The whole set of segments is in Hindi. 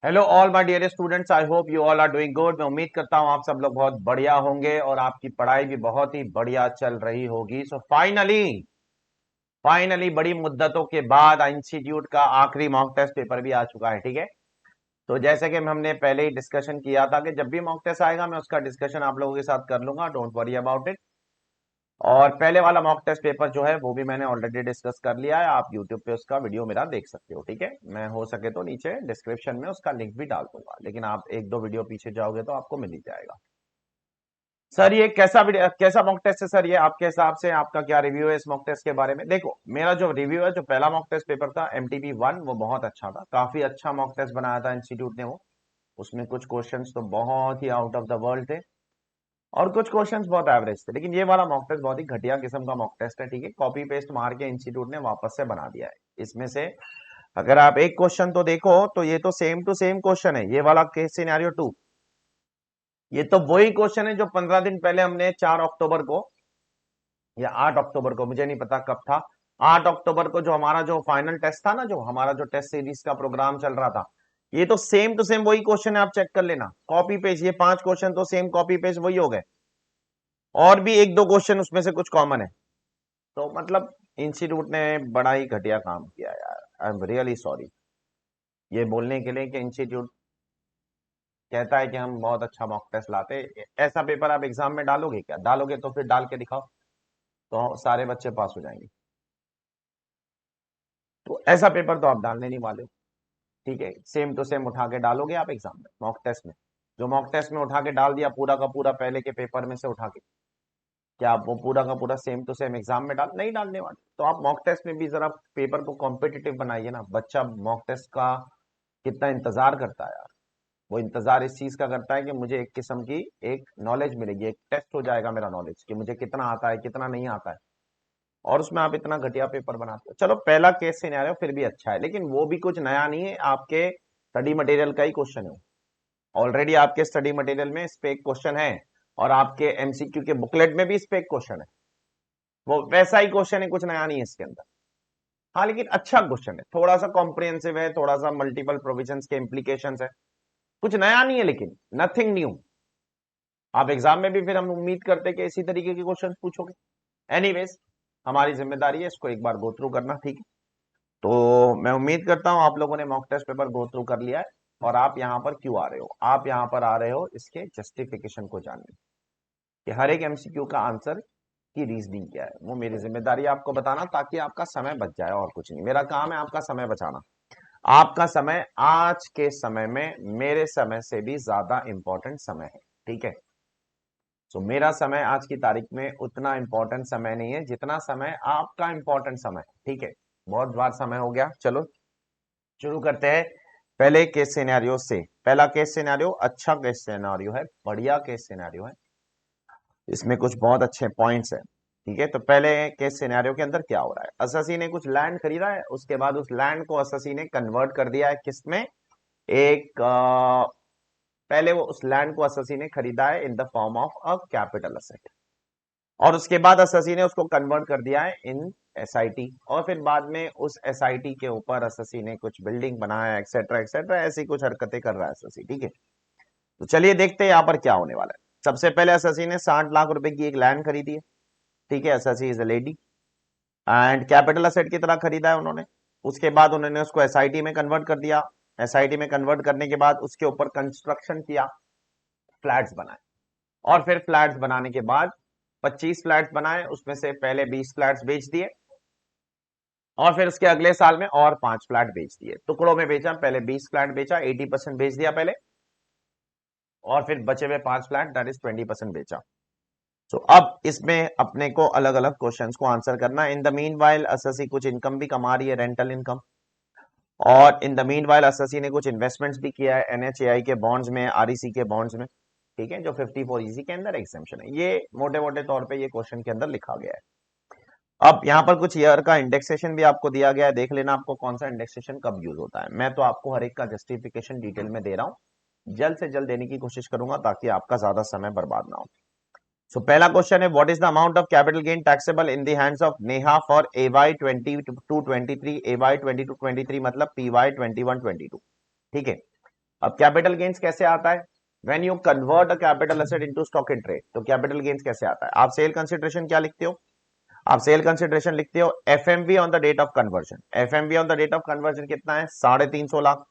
Hello all my dear students, I hope you all are doing good. मैं उम्मीद करता हूँ आप सब लोग बहुत बढ़िया होंगे और आपकी पढ़ाई भी बहुत ही बढ़िया चल रही होगी। सो फाइनली बड़ी मुद्दतों के बाद इंस्टीट्यूट का आखिरी मॉक टेस्ट पेपर भी आ चुका है। ठीक है, तो जैसे कि हमने पहले ही डिस्कशन किया था कि जब भी मॉक टेस्ट आएगा मैं उसका डिस्कशन आप लोगों के साथ कर लूंगा, डोंट वरी अबाउट इट। और पहले वाला मॉक टेस्ट पेपर जो है वो भी मैंने ऑलरेडी डिस्कस कर लिया है, आप यूट्यूब पे उसका वीडियो मेरा देख सकते हो। ठीक है, मैं हो सके तो नीचे डिस्क्रिप्शन में उसका लिंक भी डाल दूंगा, लेकिन आप एक दो वीडियो पीछे जाओगे तो आपको मिल ही जाएगा। सर ये कैसा मॉक टेस्ट है सर? ये आपके हिसाब से आपका क्या रिव्यू है इस मॉक टेस्ट के बारे में? देखो, मेरा जो रिव्यू है, जो पहला मॉक टेस्ट पेपर था MTP 1, वो बहुत अच्छा था, काफी अच्छा मॉक टेस्ट बनाया था इंस्टीट्यूट ने वो। उसमें कुछ क्वेश्चंस तो बहुत ही आउट ऑफ द वर्ल्ड थे और कुछ क्वेश्चंस बहुत एवरेज थे, लेकिन ये वाला मॉक टेस्ट बहुत ही घटिया किस्म का मॉक टेस्ट है। ठीक है, कॉपी पेस्ट मार के इंस्टीट्यूट ने वापस से बना दिया है। इसमें से अगर आप एक क्वेश्चन तो देखो तो ये तो सेम टू सेम क्वेश्चन है, ये वाला केस सिनेरियो 2। ये तो वही क्वेश्चन है जो 15 दिन पहले हमने 4 अक्टूबर को या 8 अक्टूबर को, मुझे नहीं पता कब था, 8 अक्टूबर को जो हमारा जो फाइनल टेस्ट था ना, जो हमारा जो टेस्ट सीरीज का प्रोग्राम चल रहा था, ये तो सेम टू सेम वही क्वेश्चन है। आप चेक कर लेना, कॉपी पेस्ट, ये 5 क्वेश्चन तो सेम कॉपी पेस्ट वही हो गए, और भी एक दो क्वेश्चन उसमें से कुछ कॉमन है। तो मतलब इंस्टीट्यूट ने बड़ा ही घटिया काम किया यार, आई एम रियली सॉरी ये बोलने के लिए कि इंस्टीट्यूट कहता है कि हम बहुत अच्छा मॉक टेस्ट लाते हैं। ऐसा पेपर आप एग्जाम में डालोगे? क्या डालोगे? तो फिर डाल के दिखाओ, तो सारे बच्चे पास हो जाएंगे। तो ऐसा पेपर तो आप डालने नहीं वाले हो। ठीक है, सेम टू सेम उठा के डालोगे आप एग्जाम में, मॉक टेस्ट में? जो मॉक टेस्ट में उठा के डाल दिया पूरा का पूरा पहले के पेपर में से उठा के, क्या आप वो पूरा का पूरा सेम टू सेम एग्जाम में डाल नहीं डालने वाले? तो आप मॉक टेस्ट में भी जरा पेपर को कॉम्पिटिटिव बनाइए ना। बच्चा मॉक टेस्ट का कितना इंतजार करता है यार, वो इंतजार इस चीज का करता है कि मुझे एक किस्म की एक नॉलेज मिलेगी, एक टेस्ट हो जाएगा मेरा नॉलेज कि मुझे कितना आता है कितना नहीं आता है। और उसमें आप इतना घटिया पेपर बनाते हो। चलो पहला केस सिनेरियो फिर भी अच्छा है, लेकिन वो भी कुछ नया नहीं है, आपके स्टडी मटेरियल का ही क्वेश्चन है। ऑलरेडी आपके स्टडी मटेरियल में इस पे एक क्वेश्चन है और आपके MCQ के बुकलेट में भी इस पे एक क्वेश्चन है, वो वैसा ही क्वेश्चन है, कुछ नया नहीं है इसके अंदर। हाँ, लेकिन अच्छा क्वेश्चन है, थोड़ा सा कॉम्प्रिहेंसिव है, थोड़ा सा मल्टीपल प्रोविजंस के इम्प्लीकेशंस है, कुछ नया नहीं है, लेकिन नथिंग न्यू। आप एग्जाम में भी फिर हम उम्मीद करते हैं कि इसी तरीके के क्वेश्चन पूछोगे। एनीवेज, हमारी जिम्मेदारी है इसको एक बार गो थ्रू करना। ठीक है, तो मैं उम्मीद करता हूं आप लोगों ने mock test paper go through कर लिया है। और आप यहां पर क्यों आ रहे हो? आप यहां पर आ रहे हो इसके जस्टिफिकेशन को जानने, कि हर एक MCQ का आंसर की रीजनिंग क्या है। वो मेरी जिम्मेदारी है आपको बताना, ताकि आपका समय बच जाए, और कुछ नहीं, मेरा काम है आपका समय बचाना। आपका समय आज के समय में मेरे समय से भी ज्यादा इंपॉर्टेंट समय है। ठीक है, तो मेरा समय आज की तारीख में उतना इंपॉर्टेंट समय नहीं है जितना समय आपका इंपॉर्टेंट समय है। ठीक है, बहुत बार समय हो गया, चलो शुरू करते हैं पहले केस सिनेरियो से। पहला केस सिनेरियो अच्छा केस सिनेरियो है, बढ़िया केस सिनेरियो है, इसमें कुछ बहुत अच्छे पॉइंट्स हैं। ठीक है, तो पहले केस सिनेरियो के अंदर क्या हो रहा है, अससी ने कुछ लैंड खरीदा है, उसके बाद उस लैंड को अससी ने कन्वर्ट कर दिया है किसमें, एक पहले वो उस लैंड को अससी ने खरीदा है in the form of a capital asset, और उसके बाद एसएससी ने उसको कन्वर्ट कर दिया है इन एसआईटी, और फिर बाद में उस एसआईटी के ऊपर एसएससी ने कुछ बिल्डिंग बनाया, एक्सेट्रा एक्सेट्रा, ऐसी कुछ हरकतें कर रहा है एसएससी। ठीक है, तो चलिए देखते हैं यहाँ पर क्या होने वाला है। सबसे पहले एसएससी ने 60 लाख रुपए की एक लैंड खरीदी है। ठीक है, SSC is a lady and capital asset की तरह खरीदा है उन्होंने। उसके बाद उन्होंने उसको एसआईटी में कन्वर्ट कर दिया। एसआईटी में कन्वर्ट करने के बाद उसके ऊपर कंस्ट्रक्शन किया, फ्लैट्स बनाए, और फिर फ्लैट्स बनाने के बाद 25 फ्लैट्स बनाए, उसमें से पहले 20 फ्लैट्स बेच दिए, और फिर उसके अगले साल में और 5 फ्लैट बेच दिए, टुकड़ों में बेचा, पहले 20 फ्लैट बेचा, 80% बेच दिया पहले, और फिर बचे हुए 5 फ्लैट दैट इज 20% बेचा। तो अब इसमें अपने को अलग अलग क्वेश्चंस को आंसर करना है। In the mean while SSC कुछ इनकम भी कमा रही है, रेंटल इनकम, और in the mean while SSC ने कुछ इन्वेस्टमेंट्स भी किया है NHAI के बॉन्ड्स में, REC के बॉन्ड्स में। ठीक है, जो 54EC के अंदर एग्जेम्पशन है, ये मोटे मोटे तौर पे ये क्वेश्चन के अंदर लिखा गया है। अब यहाँ पर कुछ ईयर का इंडेक्सेशन भी आपको दिया गया है, देख लेना आपको कौन सा इंडेक्सेशन कब यूज होता है। मैं तो आपको हर एक का जस्टिफिकेशन डिटेल में दे रहा हूँ, जल्द से जल्द देने की कोशिश करूंगा ताकि आपका ज्यादा समय बर्बाद ना हो। सो पहला क्वेश्चन है, what is the amount of capital gain taxable in the hands of Neha for AY 22-23, AY 22-23 मतलब PY 21-22। ठीक है, अब कैपिटल गेन्स कैसे आता है? When you convert a capital asset into stock in trade, तो कैपिटल गेन्स कैसे आता है? आप सेल कंसिडरेशन क्या लिखते हो? आप सेल कंसिडरेशन लिखते हो FMV on the date of conversion. FMV on the date of conversion कितना है? 350 लाख।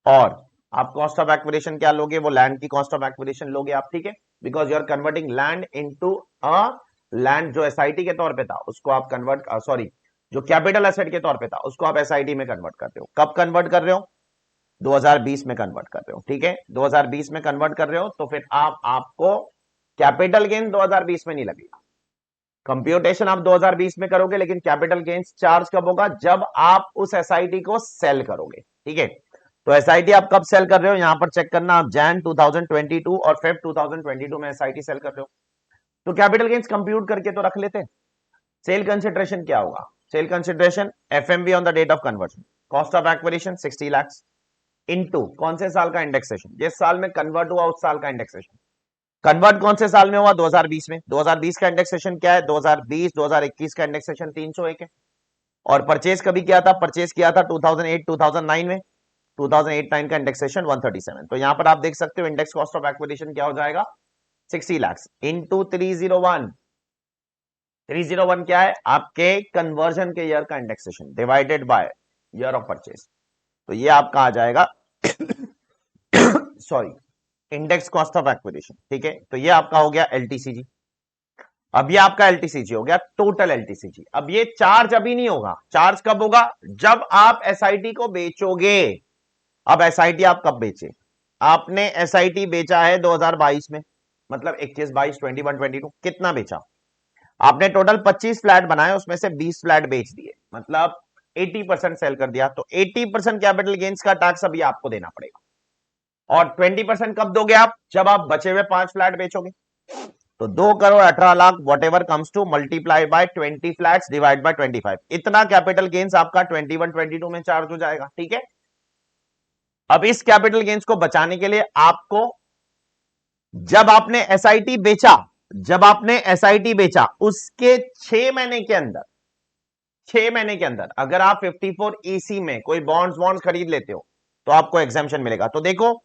और आप कॉस्ट ऑफ एक्विजिशन क्या लोगे? वो लैंड की कॉस्ट ऑफ एक्विजिशन लोगे आप, ठीक है, because you are converting land into a land जो एसआईटी के तौर पे था उसको आप कन्वर्ट, सॉरी, जो कैपिटल एसेट के तौर पे था उसको आप एसआईटी में कन्वर्ट करते हो। कब कन्वर्ट कर रहे हो? 2020 में कन्वर्ट कर रहे हो, ठीक है, 2020 में कन्वर्ट कर रहे हो, तो फिर आपको कैपिटल गेन 2020 में नहीं लगेगा। कंप्यूटेशन आप 2020 में करोगे, लेकिन कैपिटल गेन्स चार्ज कब होगा? जब आप उस एसआईटी को सेल करोगे, ठीक है। तो एसआईटी आप कब सेल कर रहे हो? यहां पर चेक करना आप, जैन 2022 और फेब 2022 में एसआईटी सेल कर रहे हो, तो कैपिटल गेन्स कंप्यूट करके तो रख लेते हैं। सेल कंसिडरेशन क्या होगा? Sale consideration FMV on the date of conversion, cost of acquisition 60 lakh into कौन से साल का इंडेक्सेशन? जिस साल में कन्वर्ट हुआ उस साल का इंडेक्सेशन। कन्वर्ट कौन से साल में हुआ? 2020 में। 2020 का इंडेक्सेशन क्या है? 2020 2021 का इंडेक्सेशन 301 है। और परचेज कभी किया था? परचेज किया था 2008 2009 में। 2008-9 का इंडेक्सेशन 137। तो यहां पर आप देख सकते हो इंडेक्स कॉस्ट ऑफ एक्विजिशन क्या हो जाएगा? 60 लाख इंटू 301। 301 क्या है? आपके कन्वर्जन के ईयर का indexation divided by year of purchase. तो ये आपका आ जाएगा sorry, index cost of acquisition, ठीक है। तो ये आपका हो गया एलटीसीजी। अब ये आपका एलटीसीजी हो गया, टोटल एलटीसीजी। अब ये चार्ज अभी नहीं होगा, चार्ज कब होगा? जब आप एसआईटी को बेचोगे। अब एसआईटी आप कब बेचे? आपने एसआईटी बेचा है 2022 में, मतलब 21 22 21 22। कितना बेचा? आपने टोटल 25 फ्लैट बनाए, उसमें से 20 फ्लैट बेच दिए, मतलब 80% सेल कर दिया। तो 80% कैपिटल गेन्स का टैक्स अभी आपको देना पड़ेगा। और 20% कब दोगे आप? जब आप बचे हुए 5 फ्लैट बेचोगे। तो 2,18,00,000 what ever comes to multiply by 20 flats divide by 25, इतना कैपिटल गेन्स आपका 21-22 में चार्ज हो जाएगा, ठीक है। अब इस कैपिटल गेन्स को बचाने के लिए आपको, जब आपने एसआईटी बेचा, जब आपने एसआईटी बेचा उसके 6 महीने के अंदर, 6 महीने के अंदर अगर आप 54EC में कोई बॉन्ड्स खरीद लेते हो तो आपको एग्जेम्पशन मिलेगा। तो देखो,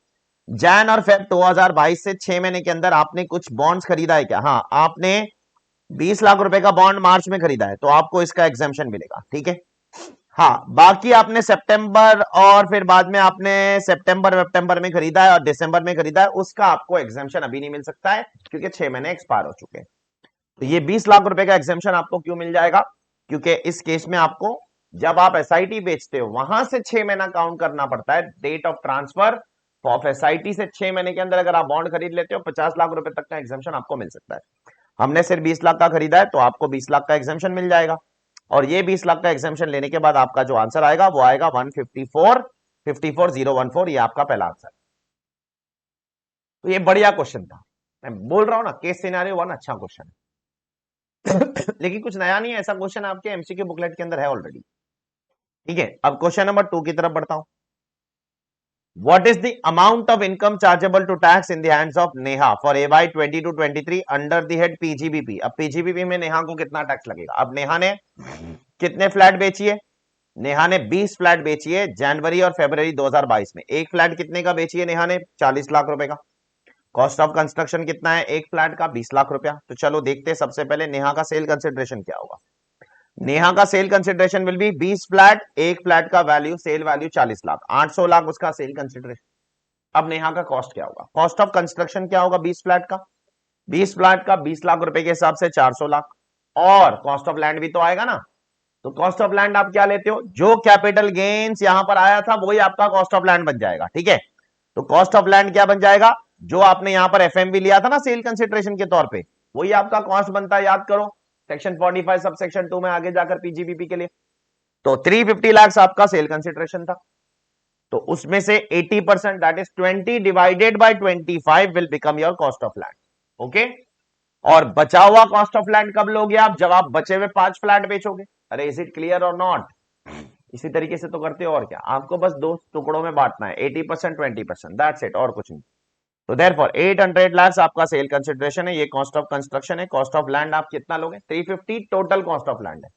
जैन और फेब 2022 से 6 महीने के अंदर आपने कुछ बॉन्ड्स खरीदा है क्या? हाँ, आपने 20 लाख रुपए का बॉन्ड मार्च में खरीदा है, तो आपको इसका एग्जेम्पशन मिलेगा, ठीक है। हाँ, बाकी आपने सितंबर और फिर बाद में आपने सितंबर में खरीदा है और दिसंबर में खरीदा है, उसका आपको एग्जेम्पशन अभी नहीं मिल सकता है क्योंकि 6 महीने एक्सपायर हो चुके हैं। तो ये 20 लाख रुपए का एग्जेम्पशन आपको क्यों मिल जाएगा? क्योंकि इस केस में आपको, जब आप एसआईटी बेचते हो वहां से 6 महीना काउंट करना पड़ता है। Date of transfer of SIT से 6 महीने के अंदर अगर आप बॉन्ड खरीद लेते हो, 50 लाख रुपए तक का एग्जेम्पशन आपको मिल सकता है। हमने सिर्फ 20 लाख का खरीदा है, तो आपको 20 लाख का एग्जेम्पशन मिल जाएगा। और ये 20 लाख का एग्जेम्पशन लेने के बाद आपका जो आंसर आएगा वो आएगा 154,014। ये आपका पहला आंसर। तो ये बढ़िया क्वेश्चन था, मैं बोल रहा हूं ना, केस सिनेरियो 1 अच्छा क्वेश्चन है लेकिन कुछ नया नहीं है, ऐसा क्वेश्चन आपके एमसीक्यू बुकलेट के अंदर है ऑलरेडी, ठीक है। अब क्वेश्चन नंबर 2 की तरफ बढ़ता हूं। What is the amount of income chargeable to tax in the hands of Neha for AY 22-23 under the head PGBP? अब PGBP में नेहा को कितना टैक्स लगेगा? अब नेहा ने कितने फ्लैट बेची है? नेहा ने 20 फ्लैट बेची है जनवरी और फरवरी 2022 में। एक फ्लैट कितने का बेची है नेहा ने? 40 लाख रुपए का। कॉस्ट ऑफ कंस्ट्रक्शन कितना है एक फ्लैट का? 20 लाख रुपया। तो चलो देखते हैं सबसे पहले नेहा का सेल कंसिडरेशन क्या होगा। नेहा का sale consideration will be 20 flat, एक फ्लैट का value, sale value 40 lakh, 800 lakh उसका सेल कंसिडरेशन। अब नेहा का कॉस्ट क्या होगा? कॉस्ट ऑफ कंस्ट्रक्शन क्या होगा 20 फ्लैट का? 20 फ्लैट का 20 लाख रुपए के हिसाब से 400 लाख, और कॉस्ट ऑफ लैंड भी तो आएगा ना। तो कॉस्ट ऑफ लैंड आप क्या लेते हो? जो कैपिटल गेन्स यहां पर आया था वही आपका कॉस्ट ऑफ लैंड बन जाएगा, ठीक है। तो कॉस्ट ऑफ लैंड क्या बन जाएगा? जो आपने यहां पर एफएमवी लिया था ना सेल कंसिडरेशन के तौर पे, वही आपका कॉस्ट बनता है, याद करो सेक्शन 45 सब सेक्शन 2 में आगे जाकर पीजीबीपी के लिए। तो 350 लाख आपका सेल कंसिडरेशन था, तो उसमें से 80% that is 20 divided by 25 will become your cost of land, okay. और बचा हुआ कॉस्ट ऑफ लैंड कब लोगे आप? जब आप बचे हुए 5 फ्लैट बेचोगे। अरे इज इट क्लियर और नॉट? इसी तरीके से तो करते हो, और क्या, आपको बस 2 टुकड़ों में बांटना है, 80% 20%, दैट्स इट, और कुछ नहीं। तो देयरफॉर 800 लाख आपका सेल कंसिडरेशन है, ये कॉस्ट ऑफ कंस्ट्रक्शन है। कॉस्ट ऑफ लैंड आप कितना लोगे? 350 टोटल कॉस्ट ऑफ लैंड है,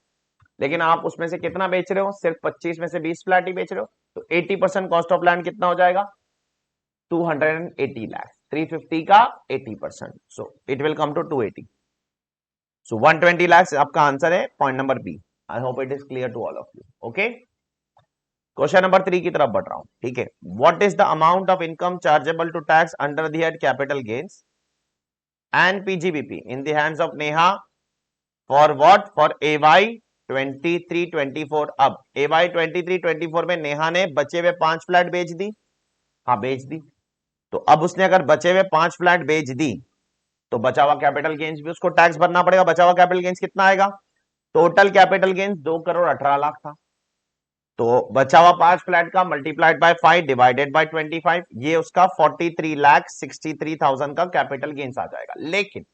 लेकिन आप उसमें से कितना बेच रहे हो? सिर्फ 25 में से 20 फ्लैट ही बेच रहे हो, तो 80% कॉस्ट ऑफ लैंड कितना हो जाएगा? 280 लाख, 350 का 80%, so it will come to 280. So 120 lakh आपका आंसर है, point number B. I hope it is clear to all of you. Okay, question number 3 की तरफ बढ़ रहा हूं. ठीक है, what is the amount of income chargeable to tax under the head capital gains and PGBP in the hands of Neha for what, for AY 23-24. अब AY 23-24 में नेहा ने बचे हुए 5 फ्लैट बेच दी. हाँ बेच दी. तो अब उसने अगर बचे हुए 5 फ्लैट बेच दी तो बचा हुआ कैपिटल गेन्स भी उसको टैक्स भरना पड़ेगा. बचा हुआ कैपिटल गेन्स कितना आएगा? टोटल कैपिटल गेन्स 2,18,00,000 था. तो बचा हुआ 5 फ्लैट का मल्टीप्लाइड बाय 5 डिवाइडेड बाय 25, ये उसका 43,63,000 का कैपिटल गेन्स आ जाएगा. लेकिन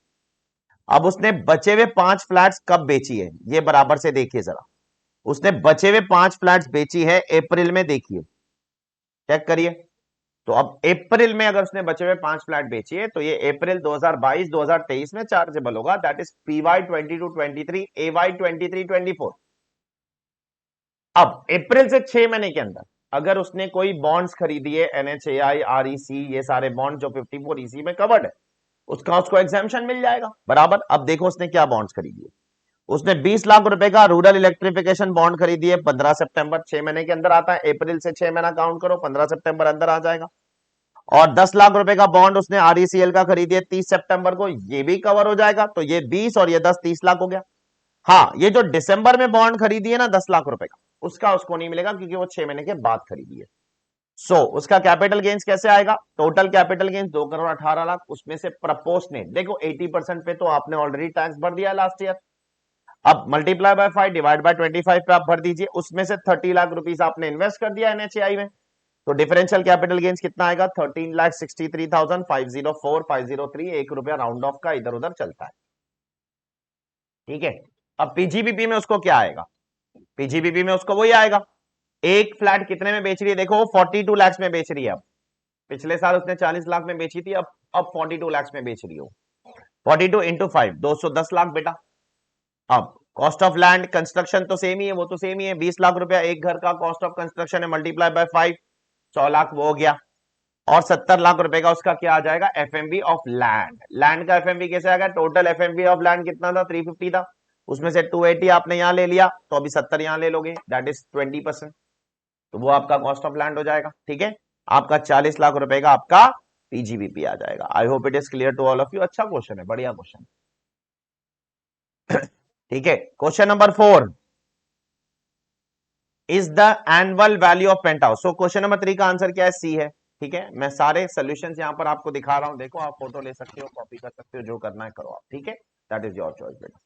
अब उसने बचे हुए 5 फ्लैट्स कब बेची है, ये बराबर से देखिए जरा. उसने बचे हुए 5 फ्लैट्स बेची है अप्रैल में. देखिए चेक करिए. तो अब अप्रैल में अगर उसने बचे हुए 5 फ्लैट बेची है तो ये अप्रैल 2022-2023 में चार्जेबल होगा. That is PY 22-23, AY 23-24. अब अप्रैल से 6 महीने के अंदर अगर उसने कोई बॉन्ड्स खरीदी है, NHAI, REC, ये सारे बॉन्ड जो 54 EC में कवर्ड है, उसको एग्जाम्पशन मिल जाएगा. बराबर. अब देखो उसने क्या बॉन्ड्स खरीदी है. उसने 20 लाख रुपए का रूरल इलेक्ट्रिफिकेशन बॉन्ड खरीदी है 15 सितंबर, 6 महीने के अंदर आता है. अप्रैल से 6 महीना काउंट करो, 15 सितंबर अंदर आ जाएगा. और 10 लाख रुपए का बॉन्ड उसने RECL का खरीदी है 30 सितंबर को, ये भी कवर हो जाएगा. तो ये 20 और ये 10, 30 लाख हो गया. हाँ, ये जो दिसंबर में बॉन्ड खरीदी है ना 10 लाख रुपए का, उसका उसको नहीं मिलेगा क्योंकि वो 6 महीने के बाद खरीदी है. सो उसका कैपिटल गेन्स कैसे आएगा? टोटल कैपिटल गेन्स 2,18,00,000, उसमें से प्रपोर्शनेट देखो 80% पे तो आपने ऑलरेडी टैक्स भर दिया लास्ट ईयर. अब मल्टीप्लाई बाय 5 डिवाइड बाय 25 पे आप भर दीजिए. उसमें से 30 लाख रुपीस आपने इन्वेस्ट कर दिया NHAI में. तो डिफरेंशियल कैपिटल गेन्स कितना आएगा? 13,63,504,503. 1 रुपया राउंड ऑफ का इधर उधर चलता है. ठीक है. अब पीजीबीपी में उसको क्या आएगा? पीजीबीपी में उसको वही आएगा. एक फ्लैट कितने में बेच रही है? देखो 42 लाख में बेच रही है. अब पिछले साल उसने 40 लाख में बेची थी, अब 42 लाख में बेच रही हो. 42 इंटू 5, 210 लाख बेटा. अब कॉस्ट ऑफ लैंड कंस्ट्रक्शन तो सेम ही है, वो तो सेम ही है. 20 लाख रुपया एक घर का कॉस्ट ऑफ कंस्ट्रक्शन है, मल्टीप्लाई बाय 5, 100 लाख वो हो गया. और 70 लाख रुपए का उसका क्या आ जाएगा? FMV of land. लैंड का FMV कैसे आएगा? टोटल FMV ऑफ लैंड कितना था? 350 था. उसमें से 280 आपने यहां ले लिया, तो अभी 70 यहां ले लोगे, दैट इज 20%. तो वो आपका कॉस्ट ऑफ लैंड हो जाएगा. ठीक है, आपका 40 लाख रुपए का आपका पीजीबीपी आ जाएगा. I hope it is clear to all of you. अच्छा क्वेश्चन है, बढ़िया क्वेश्चन. ठीक है, question number 4 is the annual value of paint house. So question number 3 का आंसर क्या है? सी है. ठीक है, मैं सारे सोल्यूशंस यहां पर आपको दिखा रहा हूं. देखो आप फोटो ले सकते हो, कॉपी कर सकते हो, जो करना है करो आप. ठीक है, दैट इज योर चॉइस बेटा.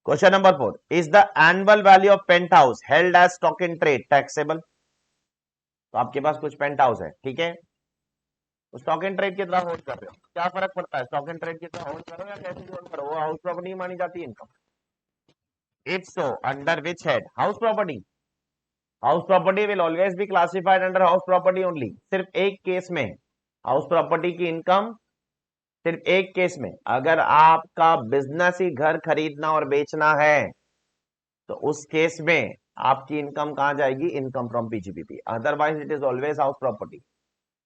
Question number 4 is the annual value of paint house held as stock in trade taxable. तो आपके पास कुछ पेंट हाउस है. ठीक है, तो स्टॉक इन ट्रेड की तरह होल्ड कर रहे हो, क्या फर्क पड़ता है? स्टॉक इन ट्रेड की तरह होल्ड करो या कैसे होल्ड करो, वो हाउस प्रॉपर्टी मानी जाती है income. If so under which head? House property. House property will always be classified under house property only. सिर्फ एक केस में हाउस प्रॉपर्टी की इनकम, सिर्फ एक केस में, अगर आपका बिजनेस ही घर खरीदना और बेचना है तो उस केस में आपकी इनकम कहां जाएगी? Income from PGBP. Otherwise it is always house property.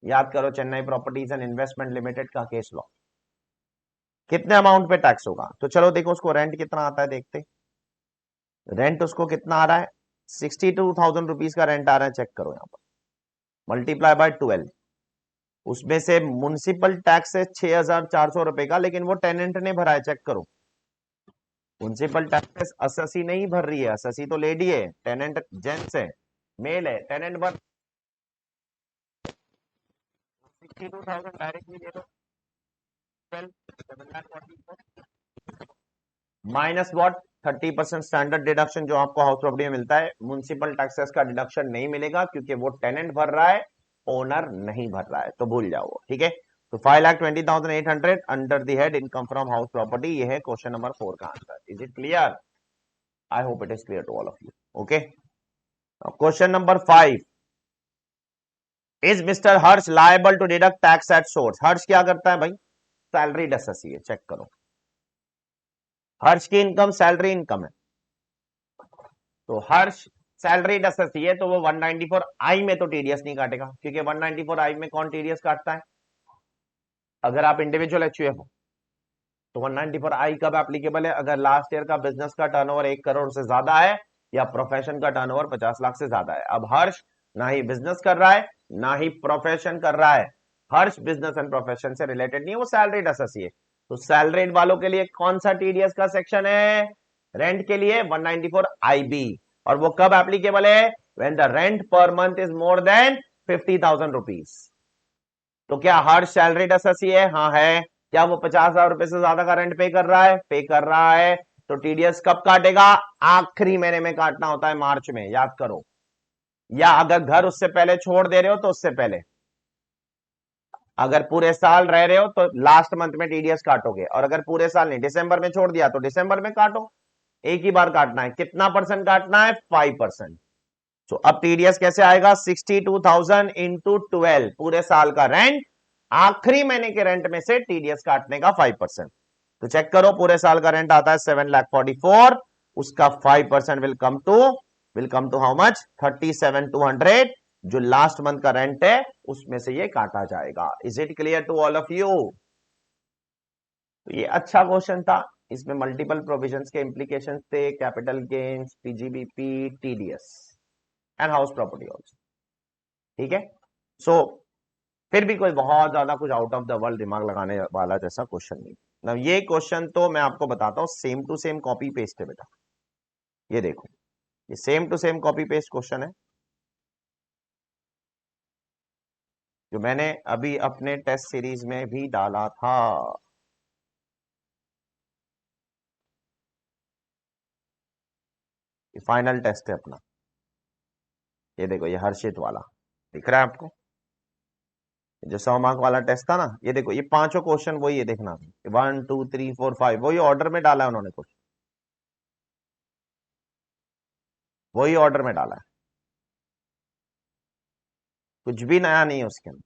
याद करो Chennai properties and investment limited का केस लॉ. कितने अमाउंट पे टैक्स होगा? तो चलो देखो उसको रेंट कितना आता है देखते. रेंट उसको कितना आ रहा है? 62,000 रुपीज का रेंट आ रहा है. चेक करो यहां पर, मल्टीप्लाई बाय 12. उसमें से म्युनिसिपल टैक्स है 6,400 रुपए का, लेकिन वो टेनेंट ने भरा है. चेक करो, म्युनिसिपल टैक्स अससी नहीं भर रही है. अससी तो लेडी है, टेनेंट जेंट्स है, मेल है. टेनेंट भर 62,000 डायरेक्टली दे दो. Minus what? 30% स्टैंडर्ड डिडक्शन जो आपको हाउस प्रॉपर्टी में मिलता है. म्युनिसिपल टैक्सेस का डिडक्शन नहीं मिलेगा क्योंकि वो टेनेंट भर रहा है, ओनर नहीं भर रहा है, तो भूल जाओ. ठीक है, तो 5,20,800 under the head income from house property. ये है क्वेश्चन नंबर 4 का answer. Is it clear? I hope it is clear to all of you. Okay, question number 5 is mister Harsh liable to deduct tax at source. Harsh क्या करता है भाई? सैलरी एसएससी है. चेक करो, हर्ष की इनकम सैलरी इनकम है. तो हर्ष सैलरीड एसएससी है तो वो 194 आई में तो टीडीएस नहीं काटेगा, क्योंकि 194 आई में कौन टीडीएस काटता है? अगर आप इंडिविजुअल एचयूएफ हो तो 194 आई कब एप्लीकेबल है? अगर लास्ट ईयर का बिजनेस का टर्नओवर 1 करोड़ से ज्यादा है या प्रोफेशन का टर्नओवर 50 लाख से ज्यादा है। अब हर्ष ना ही बिजनेस कर रहा है ना ही प्रोफेशन कर रहा है, हर्ष बिजनेस एंड प्रोफेशन से रिलेटेड नहीं है, वो सैलरीड एसएससी है। तो सैलरीड वालों के लिए कौन सा टीडीएस का सेक्शन है? रेंट के लिए 194 आईबी, और वो कब एप्लीकेबल है? When the rent per month is more than 50,000 rupees. तो क्या हर्ष सैलरीड एसएससी है? हाँ है। क्या वो 50,000 रुपए से ज्यादा का रेंट पे कर रहा है? पे कर रहा है। तो टीडीएस कब काटेगा? आखिरी महीने में काटना होता है, मार्च में, याद करो। या अगर घर उससे पहले छोड़ दे रहे हो तो उससे पहले। अगर पूरे साल रह रहे हो तो लास्ट मंथ में टीडीएस काटोगे, और अगर पूरे साल नहीं, दिसंबर में छोड़ दिया तो दिसंबर में काटो। एक ही बार काटना है। कितना परसेंट काटना है? 5%। तो अब टीडीएस कैसे आएगा? 62,000 इंटू 12, पूरे साल का रेंट, आखिरी महीने के रेंट में से टीडीएस काटने का 5%। तो चेक करो, पूरे साल का रेंट आता है 7,44,000, उसका 5% will come to how much? 37,200, जो लास्ट मंथ का रेंट है उसमें से ये काटा जाएगा। Is it clear to all of you? तो ये अच्छा क्वेश्चन था, इसमें मल्टीपल प्रोविजंस के इंप्लीकेशंस थे, capital gains, PGBP, TDS and house property also. ठीक है, सो फिर भी कोई बहुत ज्यादा कुछ आउट ऑफ द वर्ल्ड दिमाग लगाने वाला जैसा क्वेश्चन नहीं। ना ये क्वेश्चन तो मैं आपको बताता हूं, same to same copy paste है बेटा। ये देखो, ये same to same copy paste question है जो मैंने अभी अपने टेस्ट सीरीज में भी डाला था। ये फाइनल टेस्ट है अपना। ये देखो, ये हर्षित वाला दिख रहा है आपको, जो 100 मार्क वाला टेस्ट था ना। ये देखो, ये पांचों क्वेश्चन वही है, देखना 1 2 3 4 5 वही ऑर्डर में डाला है उन्होंने, क्वेश्चन वही ऑर्डर में डाला है, कुछ भी नया नहीं है उसके अंदर।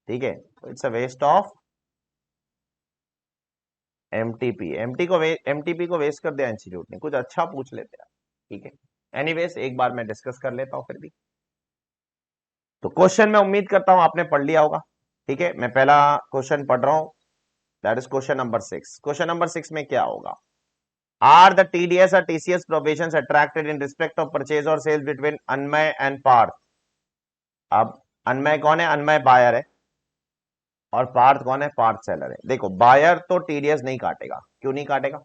ठीक है, it's a waste of MTP को वेस्ट कर दिया इंस्टीट्यूट ने, कुछ अच्छा पूछ लेते हैं। ठीक है, एनीवेज एक बार मैं डिस्कस कर लेता हूं फिर भी। तो क्वेश्चन मैं उम्मीद करता हूं आपने पढ़ लिया होगा। ठीक है, मैं पहला क्वेश्चन पढ़ रहा हूं, that is question number 6। Question number 6 में क्या होगा? आर द टीडीएस और TCS provisions attracted in respect of purchase और sales between Anmay and Partha? अब अनमय कौन है? अनमय बायर है, और पार्थ कौन है? पार्थ सेलर है। देखो, बायर तो टीडीएस नहीं काटेगा। क्यों नहीं काटेगा?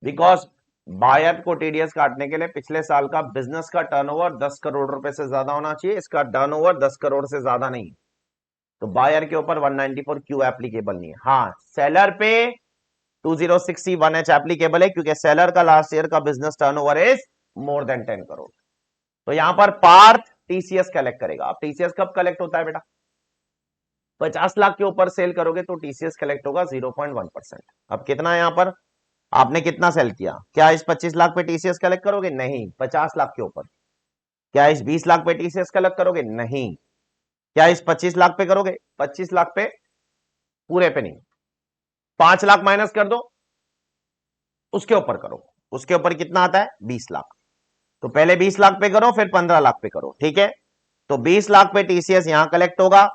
बिकॉज बायर को टीडीएस काटने के लिए पिछले साल का बिजनेस का टर्नओवर 10 करोड़ रुपए से ज्यादा होना चाहिए, इसका टर्नओवर 10 करोड़ से ज्यादा नहीं। तो बायर के ऊपर 194 क्यू एप्लीकेबल नहीं है। हाँ, सेलर पे 206C1H एप्लीकेबल है, क्योंकि सेलर का लास्ट ईयर का business turnover is more than 10 crore. तो यहां पर पार्थ टीसीएस कलेक्ट करेगा। अब टीसीएस कब कलेक्ट होता है बेटा? 50 लाख के ऊपर सेल करोगे तो टीसीएस कलेक्ट होगा 0.1%। अब कितना है यहां पर? आपने कितना सेल किया? क्या इस 25 लाख पे टीसीएस कलेक्ट करोगे? नहीं। 50 लाख के ऊपर। क्या इस 20 लाख पे टीसीएस कलेक्ट करोगे? नहीं। क्या इस 25 लाख पे करोगे? 25 लाख पे पूरे पे नहीं, 5 लाख माइनस कर दो, उसके ऊपर करो। उसके ऊपर कितना आता है? 20 लाख। तो पहले 20 लाख पे करो, फिर 15 लाख पे करो। ठीक है, तो 20 लाख पे टीसीएस यहां कलेक्ट होगा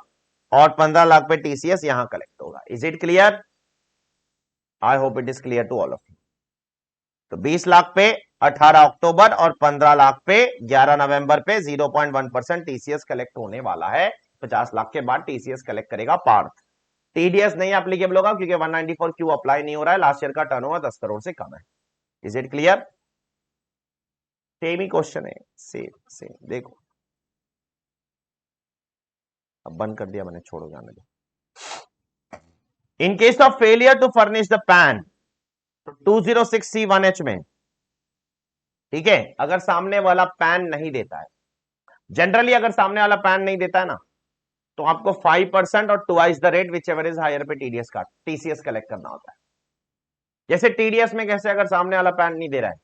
और 15 लाख पे टीसीएस यहां कलेक्ट होगा। Is it clear? I hope it is clear to all of you. तो 20 लाख पे 18 अक्टूबर और 15 लाख पे 11 नवंबर पे 0.1% टीसीएस कलेक्ट होने वाला है। 50 लाख के बाद टीसीएस कलेक्ट करेगा पार्थ। टीडीएस नहीं एप्लीकेबल होगा क्योंकि 194 क्यू अप्लाई नहीं हो रहा है, लास्ट ईयर का टर्नओवर 10 करोड़ से कम है। Is it clear? सेम ही क्वेश्चन है, सेम देखो। अब बंद कर दिया मैंने, छोड़ो जाने दो। In case of failure to furnish the PAN, 206C1H में, ठीक है, अगर सामने वाला पैन नहीं देता है, जनरली अगर सामने वाला पैन नहीं देता है ना, तो आपको 5% और twice the rate whichever is higher पे टीसीएस कलेक्ट करना होता है। जैसे टीडीएस में कैसे, अगर सामने वाला पैन नहीं दे रहा है,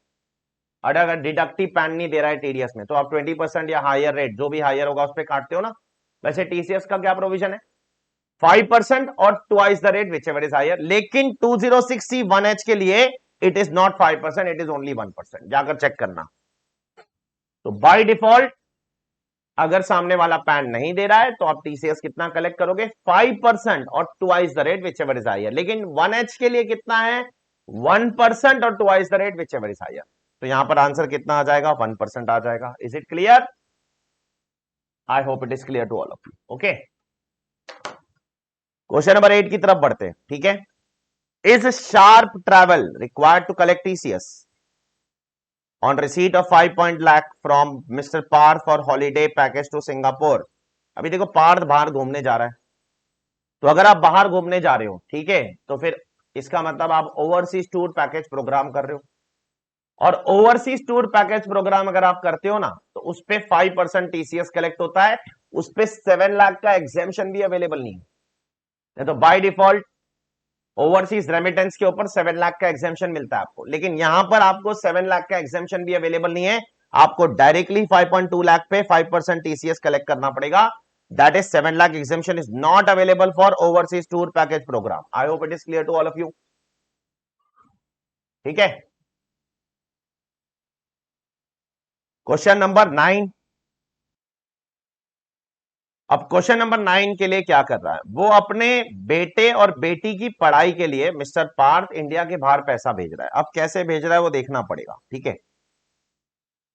अगर डिडक्टिव पैन नहीं दे रहा है टीडीएस में, तो आप 20% या हायर रेट, जो भी हायर होगा उस पर काटते हो ना। वैसे टीसीएस का क्या प्रोविजन है? 5% और twice the rate whichever is higher. लेकिन 206C1H के लिए it is not 5%, it is only 1%, जाकर चेक करना। तो बाय डिफॉल्ट अगर सामने वाला पैन नहीं दे रहा है तो आप टीसीएस कितना कलेक्ट करोगे, 5% और twice the rate whichever is higher. लेकिन 1H के लिए कितना है, 1% और twice the rate whichever is higher. तो यहां पर आंसर कितना आ जाएगा, 1% आ जाएगा। Is it clear? I hope it is clear to all of you. Okay, question number 8 की तरफ बढ़ते हैं। ठीक है, is sharp travel required to collect TCS on receipt of 5 lakh from Mr. Parth for holiday package to Singapore। अभी देखो पार्थ बाहर घूमने जा रहा है, तो अगर आप बाहर घूमने जा रहे हो, ठीक है, तो फिर इसका मतलब आप ओवरसीज टूर पैकेज प्रोग्राम कर रहे हो। और ओवरसीज टूर पैकेज प्रोग्राम अगर आप करते हो ना, तो उस पे 5% टीसीएस कलेक्ट होता है, उस पे 7 लाख का एग्जेम्पशन भी अवेलेबल नहीं है। तो बाय डिफॉल्ट ओवरसीज रेमिटेंस के ऊपर 7 लाख का एग्जेम्पशन मिलता है आपको, लेकिन यहां पर आपको 7 लाख का एग्जेम्पशन भी अवेलेबल नहीं है। आपको डायरेक्टली 5.2 लाख पे 5% टीसीएस कलेक्ट करना पड़ेगा। That is 7 lakh exemption is not available for overseas tour package program. I hope it is clear to all of you. ठीक है, क्वेश्चन नंबर 9। अब क्वेश्चन नंबर 9 के लिए क्या कर रहा है, वो अपने बेटे और बेटी की पढ़ाई के लिए मिस्टर पार्थ इंडिया के बाहर पैसा भेज रहा है। अब कैसे भेज रहा है वो देखना पड़ेगा। ठीक है,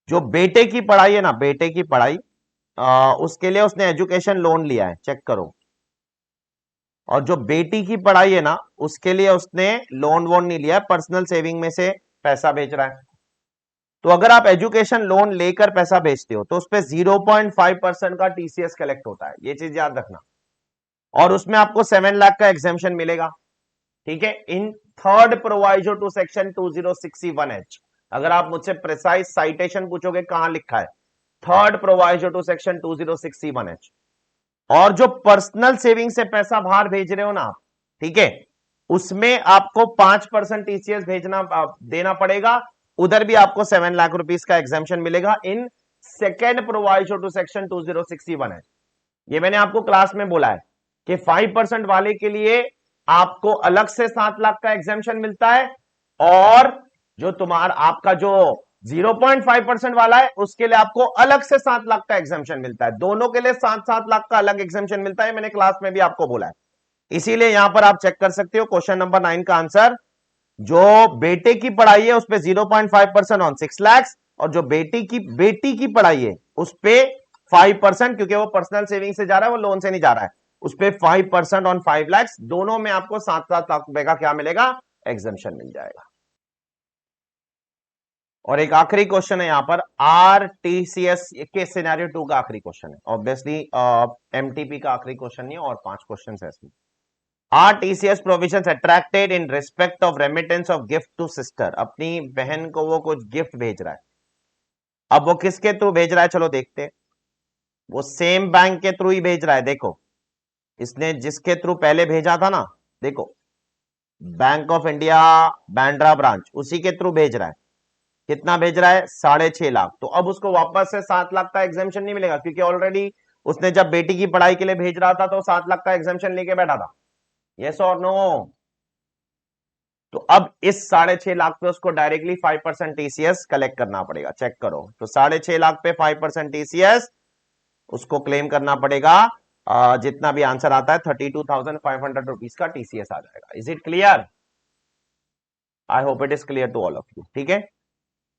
जो बेटे की पढ़ाई है ना, बेटे की पढ़ाई उसके लिए उसने एजुकेशन लोन लिया है, चेक करो। और जो बेटी की पढ़ाई है ना, उसके लिए उसने लोन वोन नहीं लिया है, पर्सनल सेविंग में से पैसा भेज रहा है। तो अगर आप एजुकेशन लोन लेकर पैसा भेजते हो तो उस पर 0.5% का टीसीएस कलेक्ट होता है, ये चीज याद रखना। और उसमें आपको 7 लाख का एग्जेम्पशन मिलेगा। ठीक है, in third proviso to section 2061H। अगर आप मुझसे प्रिसाइज साइटेशन पूछोगे कहां लिखा है, third proviso to section 2061H। और जो पर्सनल सेविंग से पैसा बाहर भेज रहे हो ना आप, ठीक है, उसमें आपको 5% टीसीएस भेजना देना पड़ेगा। उधर भी आपको 7 लाख रुपीस का एग्जामेशन मिलेगा in second proviso to section 2061H। ये मैंने आपको क्लास में बोला है कि 5% वाले के लिए आपको अलग से 7 लाख का एग्जामेशन मिलता है, और जो तुम्हारा आपका जो 0.5% वाला है उसके लिए आपको अलग से 7 लाख का एग्जामेशन मिलता है। दोनों के लिए 7-7 लाख का अलग एग्जामेशन मिलता है, मैंने क्लास में भी आपको बोला है। इसीलिए यहां पर आप चेक कर सकते हो क्वेश्चन नंबर 9 का आंसर, जो बेटे की पढ़ाई है उस पर 0.5% ऑन 6 लाख, और जो बेटी की पढ़ाई है उस पर 5%, क्योंकि वो पर्सनल सेविंग से जा रहा है, वो लोन से नहीं जा रहा है, उस पर 5% ऑन 5 लाख। दोनों में आपको 7-7 लाख रुपए का क्या मिलेगा, एग्जामेशन मिल जाएगा। और एक आखिरी क्वेश्चन है यहां पर, आरटीसीएस के सिनेरियो 2 का आखिरी क्वेश्चन है, ऑब्वियसली एमटीपी का आखिरी क्वेश्चन नहीं है, और 5 क्वेश्चन है इसमें। Are TCS provisions attracted in respect of remittance of gift to sister. अपनी बहन को वो कुछ गिफ्ट भेज रहा है, अब वो किसके थ्रू भेज रहा है, चलो देखते हैं। वो सेम बैंक के थ्रू ही भेज रहा है। देखो, इसने जिसके थ्रू पहले भेजा था ना, देखो bank of India Bandra branch, उसी के थ्रू भेज रहा है। कितना भेज रहा है, 6.5 लाख। तो अब उसको वापस से 7 लाख का एग्जामेशन नहीं मिलेगा, क्योंकि ऑलरेडी उसने जब बेटी की पढ़ाई के लिए भेज रहा था तो 7 लाख का एग्जामेशन लेके बैठा था। यस और नो? तो अब इस 6.5 लाख पे उसको डायरेक्टली 5% टीसीएस कलेक्ट करना पड़ेगा। चेक करो, तो 6.5 लाख पे 5% टीसीएस उसको क्लेम करना पड़ेगा। जितना भी आंसर आता है 32,500 रुपीज का टीसीएस आ जाएगा। Is it clear? I hope it is clear to all of you. ठीक है,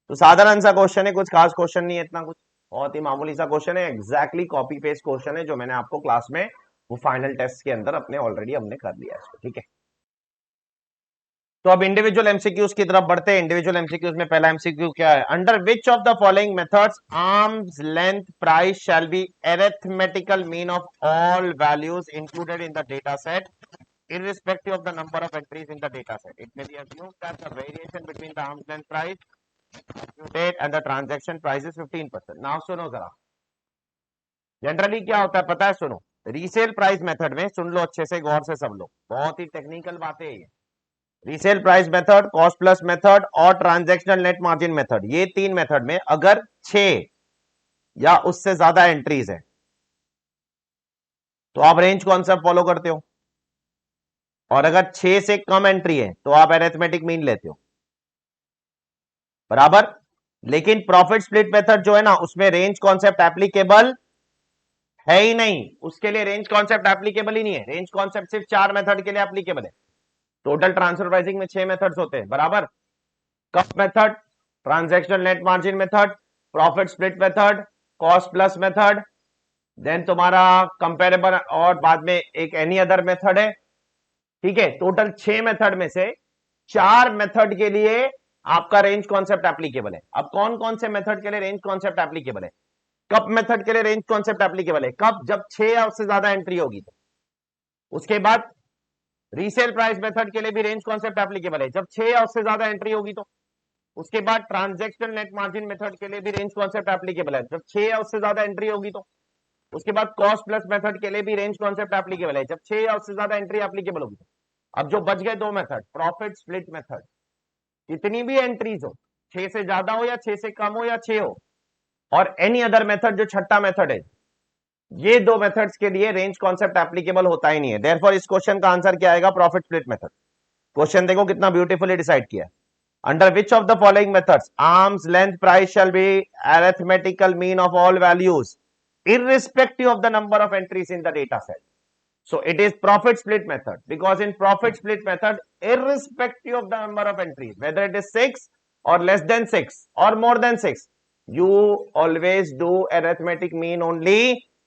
तो साधारण सा क्वेश्चन है, कुछ खास क्वेश्चन नहीं है, इतना कुछ बहुत ही मामूली सा क्वेश्चन है। एग्जैक्टली कॉपी पेस्ट क्वेश्चन है जो मैंने आपको क्लास में वो फाइनल टेस्ट के अंदर अपने ऑलरेडी हमने कर लिया इसको। ठीक है, तो अब इंडिविजुअल एमसीक्यूज की तरफ बढ़ते हैं। इंडिविजुअल एमसीक्यूज में पहला एमसीक्यू क्या है, under which of the following methods arms length price shall be arithmetical mean of all values included in the data set irrespective of the number of entries in the data set. It may be assumed that the variation between the arm's length price computed and the transaction price is 15%. Now सुनो जरा, जनरली क्या होता है पता है, सुनो, रीसेल प्राइस मेथड में, सुन लो अच्छे से गौर से सब लोग, बहुत ही टेक्निकल बातें ये। Resale price method, cost plus method और ट्रांजैक्शनल नेट मार्जिन मेथड, ये 3 मेथड में अगर 6 या उससे ज्यादा एंट्रीज है तो आप रेंज कॉन्सेप्ट फॉलो करते हो, और अगर 6 से कम एंट्री है तो आप अरिथमेटिक मीन लेते हो। बराबर। लेकिन प्रॉफिट स्प्लिट मेथड जो है ना, उसमें रेंज कॉन्सेप्ट एप्लीकेबल है ही नहीं। उसके लिए रेंज कॉन्सेप्ट एप्लीकेबल ही नहीं है। रेंज कॉन्सेप्ट सिर्फ 4 मेथड के लिए एप्लीकेबल है। टोटल ट्रांसफर प्राइसिंग में 6 मेथड्स होते हैं, बराबर। CUP method, transactional net margin method, profit split method, cost plus method, then तुम्हारा कंपेरेबल, और बाद में एक एनी अदर मेथड है। ठीक है, टोटल 6 मेथड में से 4 मेथड के लिए आपका रेंज कॉन्सेप्ट एप्लीकेबल है। अब कौन कौन से मेथड के लिए रेंज कॉन्सेप्ट एप्लीकेबल है? कप मेथड के लिए रेंज कॉन्सेप्ट एप्लीकेबल है कब, जब 6 या उससे ज्यादा एंट्री होगी तो। उसके बाद रीसेल प्राइस मेथड के लिए भी रेंज कॉन्सेप्ट एप्लीकेबल है जब 6 या उससे ज्यादा एंट्री होगी तो। उसके बाद ट्रांजैक्शनल नेट मार्जिन मेथड के लिए भी रेंज कॉन्सेप्ट एप्लीकेबल है जब 6 या उससे ज्यादा एंट्री होगी तो। उसके बाद कॉस्ट प्लस मेथड के लिए भी रेंज कॉन्सेप्ट एप्लीकेबल है जब 6 या उससे ज्यादा एंट्री एप्लीकेबल होगी तो। अब जो बच गए 2 मेथड, प्रॉफिट स्प्लिट मेथड, कितनी भी एंट्रीज हो, 6 से ज्यादा हो या 6 से कम हो या 6 हो, और एनी अदर मेथड जो छठा मेथड है, ये 2 मेथड्स के लिए रेंज कॉन्सेप्ट एप्लीकेबल होता ही नहीं है। देयरफॉर इस क्वेश्चन का आंसर क्या आएगा? Profit split method. क्वेश्चन देखो कितना ब्यूटीफुली डिसाइड किया। Under which of the following methods arms length price shall be arithmetical mean of all values irrespective of the number of entries in the data set? So it is profit split method, because in profit split method, irrespective of the number of entries, whether it is 6 or less than 6 or more than 6, you always do arithmetic mean only.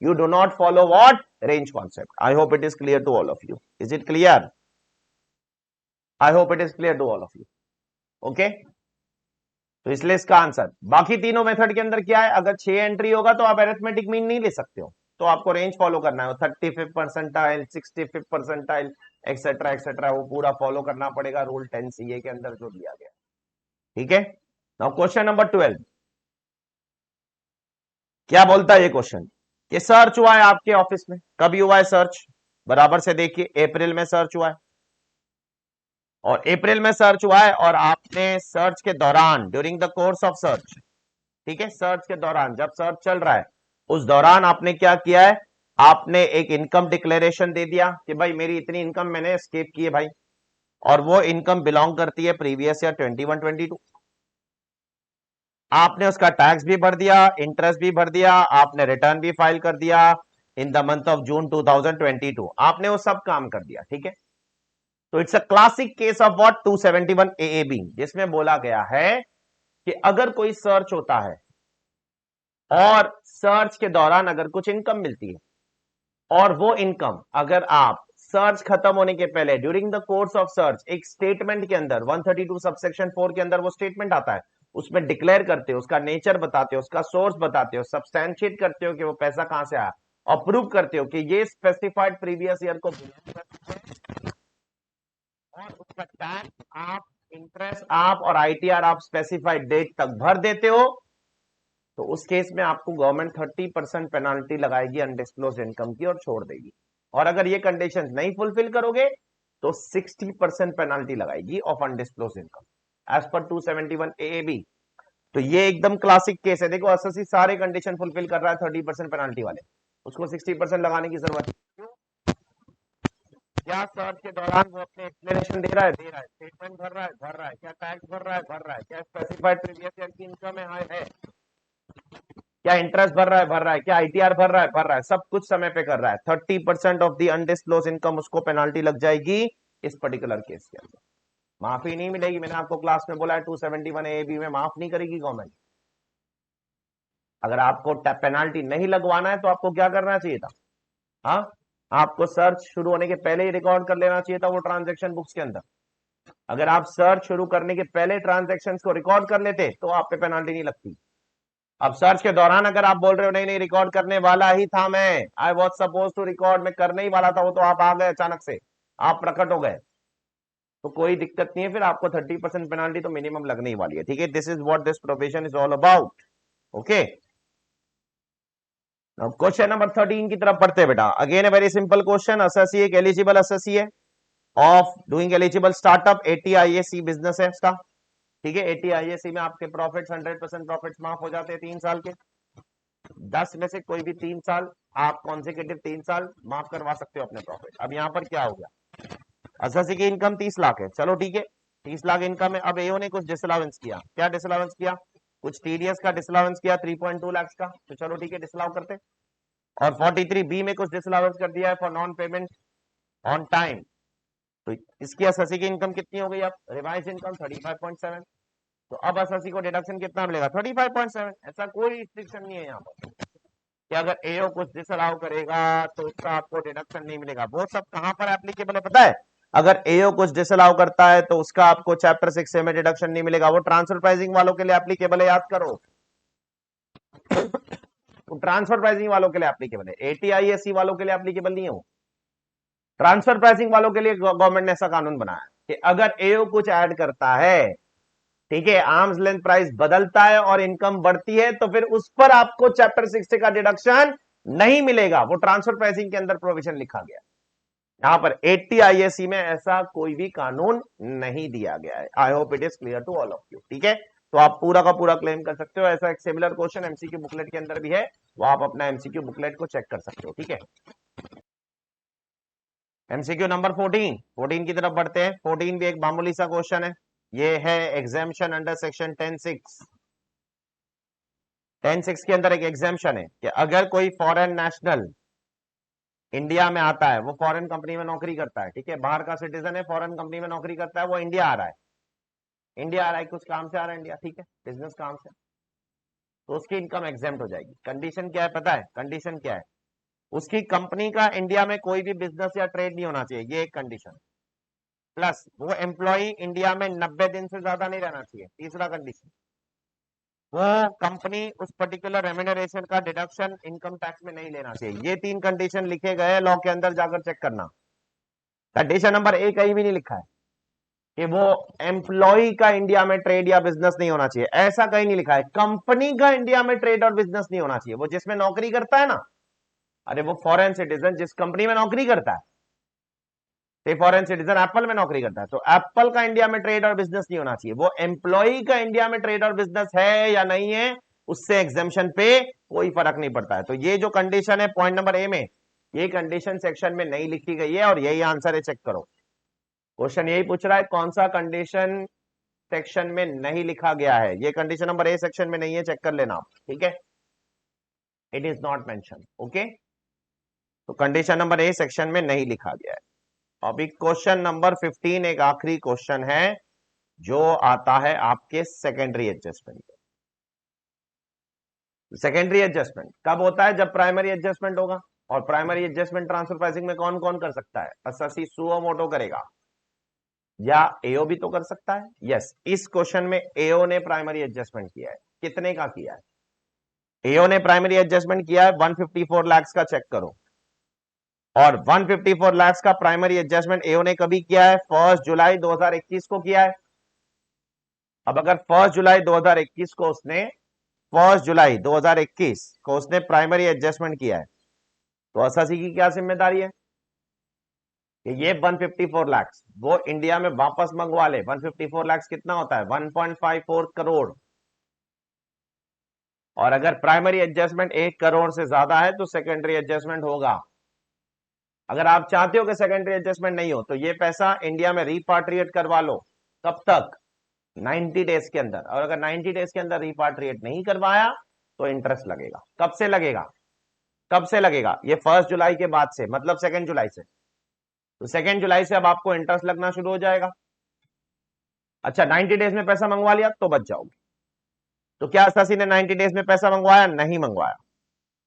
You do not follow what? Range concept. I hope it is clear to all of you. Is it clear? I hope it is clear to all of you. Okay? तो इसलिए इसका आंसर, बाकी तीनों मेथड के अंदर क्या है, अगर 6 एंट्री होगा तो आप अरिथमेटिक मीन नहीं ले सकते हो, तो आपको रेंज फॉलो करना है। 35th percentile, 65th percentile, etcetera etcetera, वो पूरा फॉलो करना पड़ेगा रूल 10 सीए के अंदर जो दिया गया। ठीक है, नाउ क्वेश्चन नंबर 12 क्या बोलता है ये क्वेश्चन? कि सर्च हुआ है आपके ऑफिस में। कब हुआ है सर्च? बराबर से देखिए, अप्रैल में सर्च हुआ है, और अप्रैल में सर्च हुआ है, और आपने सर्च के दौरान, during the course of search, ठीक है, सर्च के दौरान जब सर्च चल रहा है, उस दौरान आपने क्या किया है? आपने एक इनकम डिक्लेरेशन दे दिया कि भाई मेरी इतनी इनकम मैंने एस्केप की है भाई, और वो इनकम बिलोंग करती है प्रीवियस ईयर 21-22। आपने उसका टैक्स भी भर दिया, इंटरेस्ट भी भर दिया, आपने रिटर्न भी फाइल कर दिया in the month of June 2022। आपने वो सब काम कर दिया, ठीक है। तो it's a classic case of what? 271 AAB, जिसमें बोला गया है कि अगर कोई सर्च होता है और सर्च के दौरान अगर कुछ इनकम मिलती है, और वो इनकम अगर आप सर्च खत्म होने के पहले, during the course of search, एक स्टेटमेंट के अंदर 132 सबसेक्शन 4 के अंदर वो स्टेटमेंट आता है, उसमें डिक्लेयर करते हो, उसका नेचर बताते हो, उसका सोर्स बताते हो, सब्सटैंशिएट करते हो कि वो पैसा कहां से आया, और प्रूव करते हो कि ये स्पेसिफाइड प्रीवियस ईयर को बिलोंग करता है, और उसका टैक्स आप, इंटरेस्ट आप, और आईटीआर आप स्पेसिफाइड डेट तक भर देते हो, तो उस केस में आपको गवर्नमेंट 30% पेनाल्टी लगाएगी अनडिस्क्लोज इनकम की, और छोड़ देगी। और अगर ये कंडीशन नहीं फुलफिल करोगे तो 60% पेनाल्टी लगाएगी of undisclosed income as per 271 AAB। तो ये एकदम क्लासिक केस है। देखो एसएससी सारे कंडीशन फुलफिल कर रहा है 30% पेनाल्टी वाले, उसको 60% लगाने की जरूरत है। क्या सर्च के दौरान वो अपने एक्सप्लेनेशन दे रहा है? दे रहा है। स्टेटमेंट भर रहा है? भर रहा है। क्या टैक्स भर रहा है? भर रहा है। क्या स्पेसिफाइड प्रीवियस ईयर की इनकम है? क्या इंटरेस्ट भर रहा है? भर रहा है। क्या आईटीआर भर रहा है? भर रहा है। सब कुछ समय पे कर रहा है। 30% ऑफ द अनडिस्क्लोज इनकम उसको पेनाल्टी लग जाएगी इस पर्टिकुलर केस के अंदर। माफी नहीं मिलेगी। मैंने आपको क्लास में बोला है 271 AAB में माफ नहीं करेगी गवर्नमेंट। अगर आपको पेनाल्टी नहीं लगवाना है तो आपको क्या करना चाहिए था? हाँ, आपको सर्च शुरू होने के पहले ही रिकॉर्ड कर लेना चाहिए था वो ट्रांजेक्शन बुक्स के अंदर। अगर आप सर्च शुरू करने के पहले ट्रांजेक्शन को रिकॉर्ड कर लेते तो आप पे पेनाल्टी नहीं लगती। अब सर्च के दौरान अगर आप बोल रहे हो नहीं नहीं रिकॉर्ड करने वाला ही था मैं, I was suppose to record, मैं करने ही वाला था, वो तो आप आ गए अचानक से, आप प्रकट हो गए, तो कोई दिक्कत नहीं है, फिर आपको 30% पेनाल्टी तो मिनिमम लगने ही वाली है। ठीक है, this is what this provision is all about. Okay, question number 13 की तरफ पढ़ते बेटा। Again a very simple question. Assessee एक एलिजिबल असेसी है of doing eligible startup, ATIAC business है इसका। ठीक है, ATIAC में आपके प्रॉफिट्स 100% प्रॉफिट्स माफ हो जाते हैं 3 साल के। 10 में से कोई भी 3 साल आप कॉन्सेक्यूटिव 3 साल माफ करवा सकते हो अपने प्रॉफिट। अब यहां पर क्या हो गया? असेसी की इनकम 30 लाख है, चलो ठीक है, 30 लाख इनकम है। अब एओ ने कुछ डिसअलाउंस किया, क्या डिसअलाउंस किया, कुछ टीडीएस का डिसअलाउंस किया 3.2 लाख का, तो चलो ठीक है डिसअलाउ करते। और 43 बी में कुछ डिसअलाउंस कर दिया है for non payment on time. तो इसकी एसएससी की इनकम कितनी हो गई, अब रिवाइज इनकम 35.7। तो अब एसएससी को डिडक्शन कितना मिलेगा 35.7। ऐसा कोई रिस्ट्रिक्शन नहीं है यहाँ पर कि अगर एओ कुछ डिसअलाउ करेगा तो उसका आपको डिडक्शन नहीं मिलेगा। वो सब कहां पर एप्लीकेबल है पता है, अगर एओ कुछ डिसअलाउ करता है तो उसका आपको चैप्टर 6 में डिडक्शन नहीं मिलेगा। वो ट्रांसफर प्राइसिंग वालों के लिए एप्लीकेबल है, याद करो। ट्रांसफर प्राइसिंग वालों के लिए एप्लीकेबल है, एटीआईएससी वालों के लिए एप्लीकेबल नहीं है वो। ट्रांसफर प्राइसिंग वालों के लिए गवर्नमेंट ने ऐसा कानून बनाया कि अगर एओ कुछ ऐड करता है, ठीक है, आर्म्स लेंथ प्राइस बदलता है और इनकम बढ़ती है, तो फिर उस पर आपको चैप्टर 60 का डिडक्शन नहीं मिलेगा। वो ट्रांसफर प्राइसिंग के अंदर प्रोविजन लिखा गया। यहां पर 80 आईएससी में ऐसा कोई भी कानून नहीं दिया गया है। I hope it is clear to all of you. ठीक है, तो आप पूरा का पूरा क्लेम कर सकते हो। ऐसा एक सिमिलर क्वेश्चन एमसीक्यू बुकलेट के अंदर भी है, वो आप अपना एमसीक्यू बुकलेट को चेक कर सकते हो। ठीक है, एमसीक्यू नंबर 14 की तरफ बढ़ते हैं। 14 भी एक मामूली सा क्वेश्चन है। ये है एग्जाम्शन अंडर सेक्शन 10(6). 10(6) के अंदर एक एग्जाम्शन है कि अगर कोई फॉरेन नेशनल इंडिया में आता है, वो फॉरेन कंपनी में नौकरी करता है, ठीक है, बाहर का सिटीजन है, फॉरेन कंपनी में नौकरी करता है, वो इंडिया आ रहा है, इंडिया आ रहा है, कुछ काम से आ रहा है इंडिया, ठीक है, बिजनेस काम से, तो उसकी इनकम एग्जेम्प्ट हो जाएगी। कंडीशन क्या है पता है, कंडीशन क्या है, उसकी कंपनी का इंडिया में कोई भी बिजनेस या ट्रेड नहीं होना चाहिए, ये एक कंडीशन। प्लस वो एम्प्लॉय इंडिया में 90 दिन से ज्यादा नहीं रहना चाहिए, तीसरा कंडीशन। वो कंपनी उस पर्टिकुलर रेम्यूनरेशन का डिडक्शन इनकम टैक्स में नहीं लेना चाहिए। ये 3 कंडीशन लिखे गए लॉ के अंदर, जाकर चेक करना। कंडीशन नंबर 1 कहीं भी नहीं लिखा है कि वो एम्प्लॉय का इंडिया में ट्रेड या बिजनेस नहीं होना चाहिए, ऐसा कहीं नहीं लिखा है। कंपनी का इंडिया में ट्रेड और बिजनेस नहीं होना चाहिए। वो जिसमें नौकरी करता है ना, अरे वो फॉरेन सिटीजन जिस कंपनी में नौकरी करता है, फॉरेन सिटीजन एप्पल में नौकरी करता है, तो एप्पल का इंडिया में ट्रेड और बिजनेस नहीं होना चाहिए। वो एम्प्लॉय का इंडिया में ट्रेड और बिजनेस है या नहीं है, उससे एग्जाम्शन पे कोई फर्क नहीं पड़ता है। तो ये जो कंडीशन है पॉइंट नंबर ए में, ये कंडीशन सेक्शन में नहीं लिखी गई है और यही आंसर है, चेक करो। क्वेश्चन यही पूछ रहा है कौन सा कंडीशन सेक्शन में नहीं लिखा गया है। ये कंडीशन नंबर ए सेक्शन में नहीं है, चेक कर लेना आप, ठीक है, it is not mention. Okay, तो कंडीशन नंबर ए सेक्शन में नहीं लिखा गया है। अभी क्वेश्चन नंबर 15 एक आखिरी क्वेश्चन है जो आता है आपके सेकेंडरी एडजस्टमेंट। सेकेंडरी एडजस्टमेंट कब होता है, जब प्राइमरी एडजस्टमेंट होगा। और प्राइमरी एडजस्टमेंट ट्रांसफर प्राइसिंग में कौन कौन कर सकता है, एसएससी सुओ मोटो करेगा या एओ भी तो कर सकता है। यस, इस क्वेश्चन में एओ ने प्राइमरी एडजस्टमेंट किया है। कितने का किया है, एओ ने प्राइमरी एडजस्टमेंट किया है 154 लाख का, चेक करो। और 154 लाख का प्राइमरी एडजस्टमेंट एओ ने कभी किया है, 1 जुलाई 2021 को किया है। अब अगर 1 जुलाई 2021 को उसने 1 जुलाई 2021 को उसने प्राइमरी एडजस्टमेंट किया है, तो एसएससी की क्या जिम्मेदारी है कि ये 154 लाख वो इंडिया में वापस मंगवा ले। 154 लाख कितना होता है, 1.54 करोड़। और अगर प्राइमरी एडजस्टमेंट 1 करोड़ से ज्यादा है तो सेकेंडरी एडजस्टमेंट होगा। अगर आप चाहते हो कि सेकेंडरी एडजस्टमेंट नहीं हो तो ये पैसा इंडिया में रिपाट्रिएट करवा लो। कब तक, 90 डेज के अंदर। और अगर 90 डेज के अंदर रिपाट्रिएट नहीं करवाया तो इंटरेस्ट लगेगा। कब से लगेगा, कब से लगेगा, ये 1 जुलाई के बाद से, मतलब 2 जुलाई से। तो 2 जुलाई से अब आपको इंटरेस्ट लगना शुरू हो जाएगा। अच्छा, 90 डेज में पैसा मंगवा लिया तो बच जाओगे। तो क्या एसएससी ने 90 डेज में पैसा मंगवाया, नहीं मंगवाया,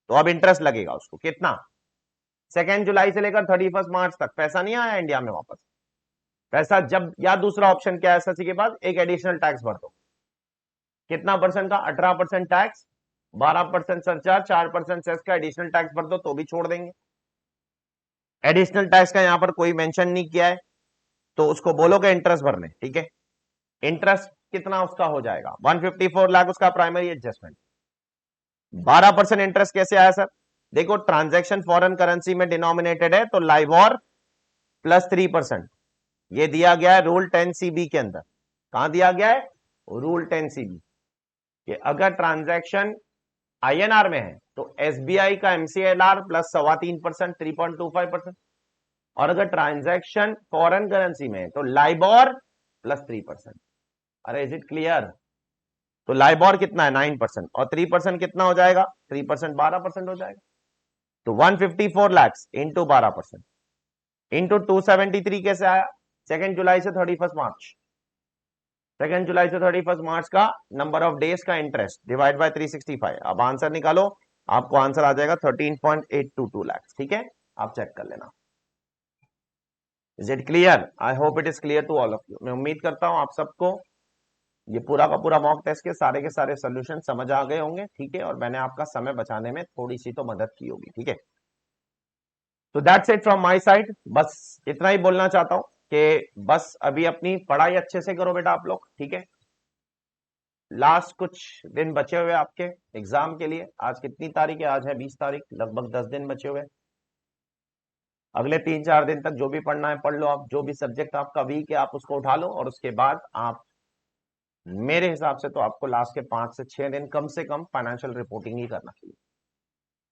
तो अब इंटरेस्ट लगेगा उसको। कितना, 2 जुलाई से लेकर 31 मार्च तक पैसा नहीं आया इंडिया में वापस। पैसा जब, या दूसरा ऑप्शन क्या है एसएससी के पास, एक एडिशनल टैक्स भर दो। कितना परसेंट का, 18% टैक्स, 12% सरचार्ज, 4% सेस का एडिशनल टैक्स भर दो तो भी छोड़ देंगे। एडिशनल टैक्स का यहां पर कोई मेंशन नहीं किया है, तो उसको बोलोगे इंटरेस्ट भरने, ठीक है। इंटरेस्ट कितना उसका हो जाएगा, 154 लाख उसका प्राइमरी एडजस्टमेंट। 12% इंटरेस्ट कैसे आया सर, देखो ट्रांजैक्शन फॉरेन करेंसी में डिनोमिनेटेड है, तो लाइबोर प्लस 3%, ये दिया गया है रूल 10CB के अंदर। कहां दिया गया है, रूल 10CB, कि अगर ट्रांजैक्शन आईएनआर में है तो एसबीआई का एमसीएलआर प्लस 3.25%, 3.25%। और अगर ट्रांजैक्शन फॉरेन करेंसी में है तो लाइबोर प्लस 3%। अरे इज इट क्लियर? तो लाइबोर कितना है 9% और 3% कितना हो जाएगा? 3% 12% हो जाएगा। तो 154 लैक्स इंटू 12% इंटू 273 कैसे आया? 2 जुलाई से 31 मार्च, 2 जुलाई से 31 मार्च का नंबर ऑफ डेज का इंटरेस्ट डिवाइड बाय 365। अब आंसर निकालो, आपको आंसर आ जाएगा 13.822 लैक्स। ठीक है, आप चेक कर लेना। Is it clear? I hope it is clear to all of you. मैं उम्मीद करता हूं आप सबको ये पूरा का पूरा मॉक टेस्ट के सारे सोल्यूशन समझ आ गए होंगे। ठीक है, और मैंने आपका समय बचाने में थोड़ी सी तो मदद की होगी। ठीक है, तो that's it from my side. बस इतना ही बोलना चाहता हूं कि बस अभी अपनी पढ़ाई अच्छे से करो बेटा आप लोग। ठीक है, लास्ट कुछ दिन बचे हुए आपके एग्जाम के लिए। आज कितनी तारीख है? आज है 20 तारीख। लगभग 10 दिन बचे हुए। अगले 3-4 दिन तक जो भी पढ़ना है पढ़ लो आप। जो भी सब्जेक्ट आपका वीक है आप उसको उठा लो, और उसके बाद आप मेरे हिसाब से तो आपको लास्ट के 5 से 6 दिन कम से कम फाइनेंशियल रिपोर्टिंग ही करना चाहिए।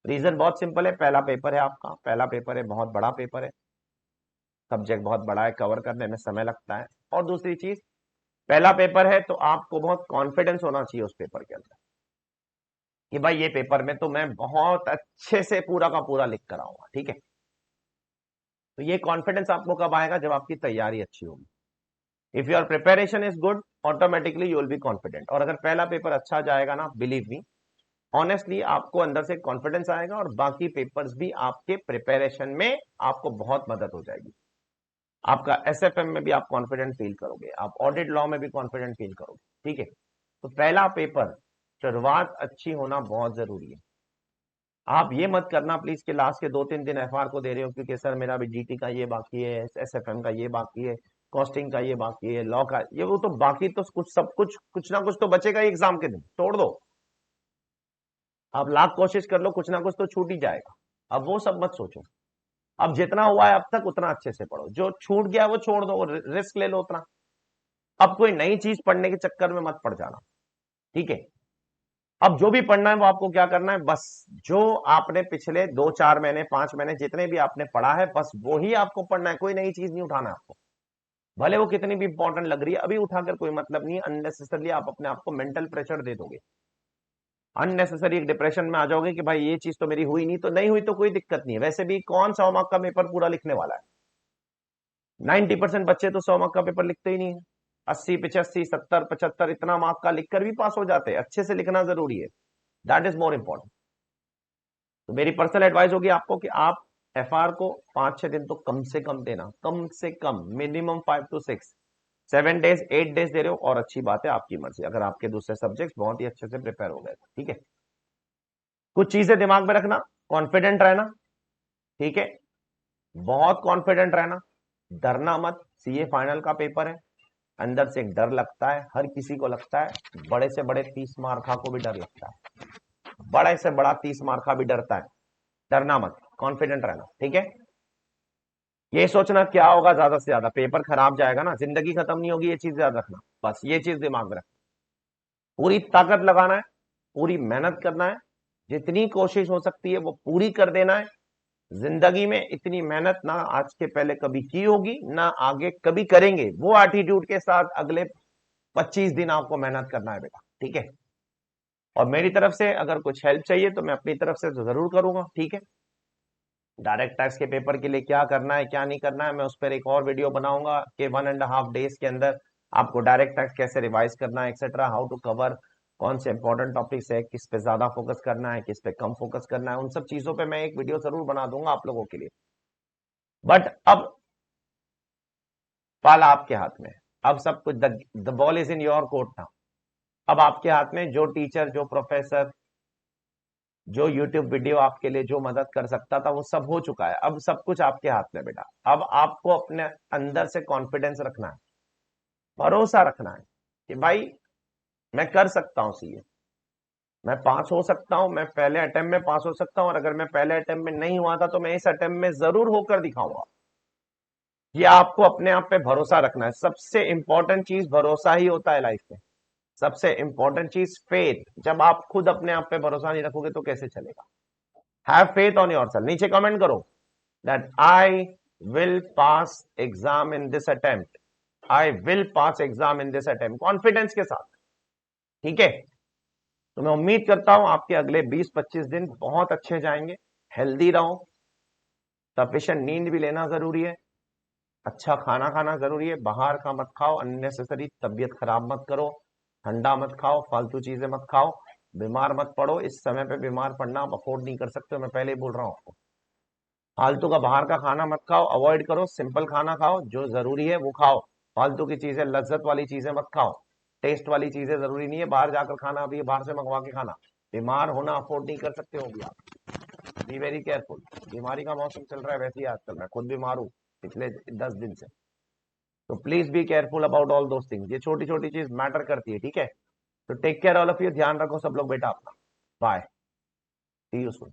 रीजन बहुत सिंपल है, पहला पेपर है आपका, पहला पेपर है, बहुत बड़ा पेपर है, सब्जेक्ट बहुत बड़ा है, कवर करने में समय लगता है। और दूसरी चीज, पहला पेपर है तो आपको बहुत कॉन्फिडेंस होना चाहिए उस पेपर के अंदर कि भाई ये पेपर में तो मैं बहुत अच्छे से पूरा का पूरा लिख कर आऊंगा। ठीक है, तो ये कॉन्फिडेंस आपको कब आएगा? जब आपकी तैयारी अच्छी होगी। If your preparation is good, automatically you will be confident. और अगर पहला पेपर अच्छा जाएगा ना, बिलीव मी, ऑनेस्टली आपको अंदर से कॉन्फिडेंस आएगा, और बाकी पेपर्स भी आपके प्रिपरेशन में आपको बहुत मदद हो जाएगी। आपका एसएफएम में भी आप कॉन्फिडेंट फील करोगे, आप ऑडिट लॉ में भी कॉन्फिडेंट फील करोगे। ठीक है, तो पहला पेपर शुरुआत अच्छी होना बहुत जरूरी है। आप ये मत करना प्लीज कि लास्ट के 2-3 दिन एफआर को दे रहे हो क्योंकि सर मेरा भी जीटी का ये बाकी है, एसएफएम का ये बाकी है, कॉस्टिंग का ये बाकी है, लॉ का ये, वो तो बाकी तो कुछ सब कुछ ना कुछ तो बचेगा ही एग्जाम के दिन। छोड़ दो, आप लाख कोशिश कर लो, कुछ ना कुछ तो छूट ही जाएगा। अब वो सब मत सोचो। अब जितना हुआ है अब तक उतना अच्छे से पढ़ो, जो छूट गया वो छोड़ दो, रिस्क ले लो उतना। अब कोई नई चीज पढ़ने के चक्कर में मत पड़ जाना। ठीक है, अब जो भी पढ़ना है वो आपको क्या करना है, बस जो आपने पिछले 2-4 महीने 5 महीने जितने भी आपने पढ़ा है बस वो ही आपको पढ़ना है। कोई नई चीज नहीं उठाना है आपको, भले वो कितनी भी इंपॉर्टेंट लग रही है अभी उठाकर कोई मतलब नहीं है। अननेसेसरली आप अपने आप को मेंटल प्रेशर दे दोगे, अननेसेसरी एक डिप्रेशन में आ जाओगे कि भाई ये चीज तो मेरी हुई नहीं, तो नहीं हुई तो कोई दिक्कत नहीं है। वैसे भी कौन 100 मार्क का पेपर पूरा लिखने वाला है? 90% बच्चे तो 100 मार्क का पेपर लिखते ही नहीं है। 80, 85, 70, 75 इतना मार्क का लिखकर भी पास हो जाते हैं। अच्छे से लिखना जरूरी है, दैट इज मोर इंपॉर्टेंट। तो मेरी पर्सनल एडवाइस होगी आपको कि आप एफआर को 5-6 दिन तो कम से कम देना, कम से कम मिनिमम 5 to 6, 7 डेज 8 डेज दे रहे हो और अच्छी बात है, आपकी मर्जी। अगर आपके दूसरे सब्जेक्ट बहुत ही अच्छे से प्रिपेयर हो गए, ठीक है। कुछ चीजें दिमाग में रखना, कॉन्फिडेंट रहना। ठीक है, बहुत कॉन्फिडेंट रहना, डरना मत। सीए फाइनल का पेपर है, अंदर से एक डर लगता है, हर किसी को लगता है। बड़े से बड़े 30 मार्का को भी डर लगता है, बड़े से बड़ा 30 मार्का भी डरता है। डरना मत, कॉन्फिडेंट रहना। ठीक है, ये सोचना क्या होगा ज्यादा से ज्यादा, पेपर खराब जाएगा ना, जिंदगी खत्म नहीं होगी, ये चीज याद रखना। बस ये चीज दिमाग में रखना, पूरी ताकत लगाना है, पूरी मेहनत करना है, जितनी कोशिश हो सकती है वो पूरी कर देना है। जिंदगी में इतनी मेहनत ना आज के पहले कभी की होगी, ना आगे कभी करेंगे। वो एटीट्यूड के साथ अगले 25 दिन आपको मेहनत करना है बेटा। ठीक है, और मेरी तरफ से अगर कुछ हेल्प चाहिए तो मैं अपनी तरफ से तो जरूर करूंगा। ठीक है, डायरेक्ट टैक्स के पेपर के लिए क्या करना है क्या नहीं करना है, मैं उस पर एक और वीडियो बनाऊंगा कि 1.5 डेज के अंदर आपको डायरेक्ट टैक्स कैसे रिवाइज करना है, एक्सेट्रा, हाउ टू कवर, कौन से इंपॉर्टेंट टॉपिक्स है, किस पे ज्यादा फोकस करना है, किस पे कम फोकस करना है, उन सब चीजों पे मैं एक वीडियो जरूर बना दूंगा आप लोगों के लिए। बट अब पाल आपके हाथ में है। अब सब कुछ, the ball is in your court था। अब आपके हाथ में, जो टीचर, जो प्रोफेसर, जो यूट्यूब वीडियो आपके लिए जो मदद कर सकता था वो सब हो चुका है। अब सब कुछ आपके हाथ में बेटा। अब आपको अपने अंदर से कॉन्फिडेंस रखना है, भरोसा रखना है कि भाई मैं कर सकता हूं सीए, मैं पास हो सकता हूं, मैं पहले अटेम्प्ट में पास हो सकता हूं, और अगर मैं पहले अटेम्प्ट में नहीं हुआ था तो मैं इस अटेम्प्ट में जरूर होकर दिखाऊंगा। ये आपको अपने आप पे भरोसा रखना है। सबसे इंपॉर्टेंट चीज भरोसा ही होता है लाइफ में, सबसे इंपॉर्टेंट चीज फेथ। जब आप खुद अपने आप पे भरोसा नहीं रखोगे तो कैसे चलेगा? Have faith on yourself. नीचे कमेंट करो that I will pass exam in this attempt, I will pass exam in this attempt, confidence के साथ, ठीक है। तो मैं उम्मीद करता हूं आपके अगले 20-25 दिन बहुत अच्छे जाएंगे। हेल्दी रहो, सफिशिएंट नींद भी लेना जरूरी है, अच्छा खाना खाना जरूरी है, बाहर का मत खाओ, अननेसेसरी तबीयत खराब मत करो, ठंडा मत खाओ, फालतू चीजें मत खाओ, बीमार मत पड़ो। इस समय पे बीमार पड़ना आप अफोर्ड नहीं कर सकते हो, मैं पहले ही बोल रहा हूं आपको। फालतू का बाहर का खाना मत खाओ, अवॉइड करो, सिंपल खाना खाओ, जो जरूरी है वो खाओ। फालतू की चीजें, लज्जत वाली चीजें मत खाओ, टेस्ट वाली चीजें जरूरी नहीं है बाहर जाकर खाना, अभी बाहर से मंगवा के खाना, बीमार होना अफोर्ड नहीं कर सकते हो भी आप। बी वेरी केयरफुल, बीमारी का मौसम चल रहा है वैसे ही आजकल, मैं खुद बीमार हूँ पिछले 10 दिन से। तो please be careful about all those things, ये छोटी छोटी चीज मैटर करती है, ठीक है। तो take care all of you, ध्यान रखो सब लोग बेटा अपना, बाय, सी यू सून।